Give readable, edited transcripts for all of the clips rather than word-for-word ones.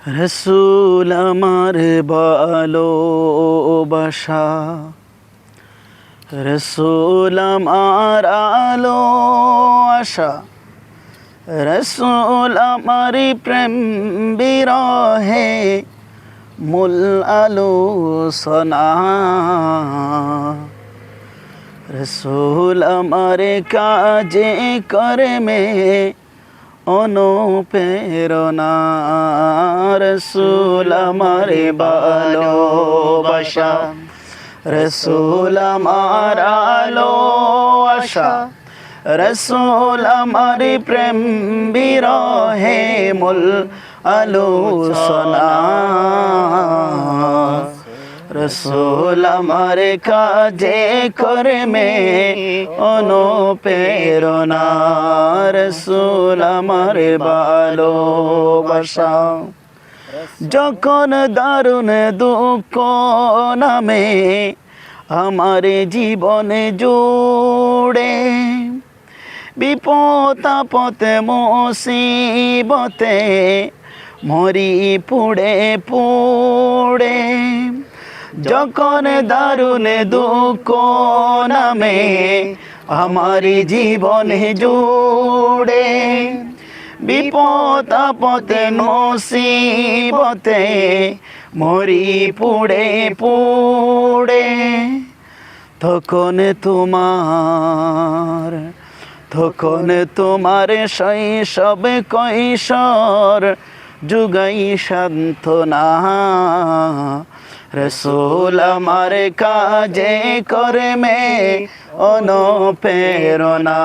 রসুল আমার ভালোবাসা, রসুল আমার আলো আশা, রসুল আমার প্রেম বিরহে মূল আলোচনা। রসুল আমার কাজে কর্মে অনুপ্রেরণা। রসুল আমার ভালোবাসা, রসুল আমার আলো আশা, রসুল আমার প্রেম বিরহে মূল আলোচনা। রসুল আমার কাজে কর্মে অনুপ্রেরণা। রসুল আমার ভালোবাসা, যখন দারুণ দুঃখ নামে আমার জীবনে জুড়ে, বিপদ আপদে মুসিবতে মরি পুড়ে পুড়ে, যখন দারুণ দুঃখ নামে আমার জীবনে জুড়ে, বিপদ আপদে মুসিবতে মরি পুড়ে পুড়ে, তখন তোমার শৈশব কৈশোর যুগাই সান্ত্বনা। রসুল আমার কাজে কর্মে অনুপ্রেরণা।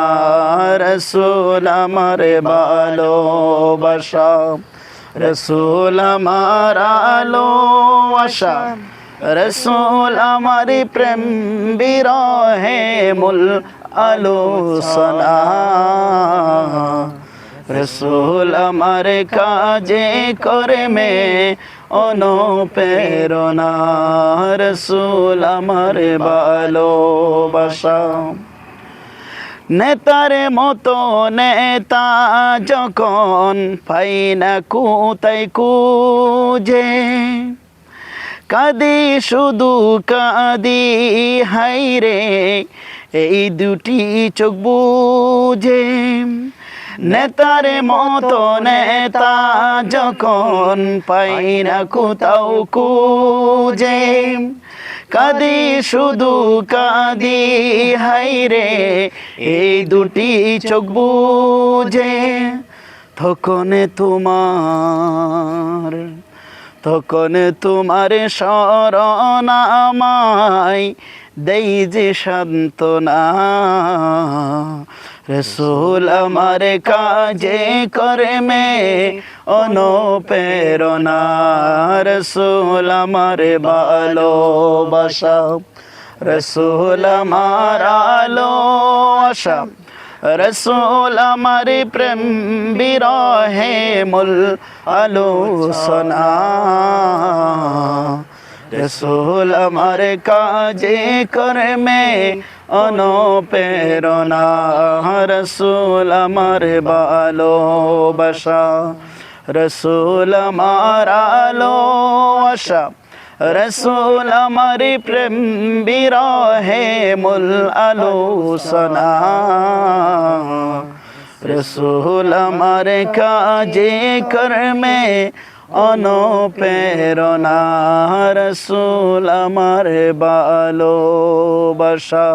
রসুল আমার ভালোবাসা, রসুল আমার আলো আশা, রসুল আমার প্রেম বিরহে মূল আলোচনা। রসুল আমার কাজে কর্মে অনুপ্রেরণা। রসুল আমার ভালোবাসা, নেতার মতো নেতা যখন পাই না কোথায় খুঁজে, কাঁদি শুধু কাঁদি হায়রে এই দুটি চোখ বুঝে। নেতার মতো নেতা যখন পাই না কোথাও খুঁজে, কাঁদি শুধু কাঁদি হায়রে এই দুটি চোখ বুঝে। তখন তোমার শরণ আমায় দেই যে সান্ত্বনা। রসুল আমার কাজে কর্মে অনুপ্রেরণা। রসুল আমার ভালোবাসা, রসুল আমার আলো আশা, রসুল আমার প্রেম বিরহে মূল আলোচনা। রসুল আমার কাজে কর্মে অনুপ্রেরণা। রসুল আমার ভালোবাসা, রসুল আমার আলো আশা, রসুল আমার প্রেম বিরহে মূল আলোচনা। রসুল আমার কাজে কর্মে অনুপ্রেরণা। রসুল আমার ভালোবাসা।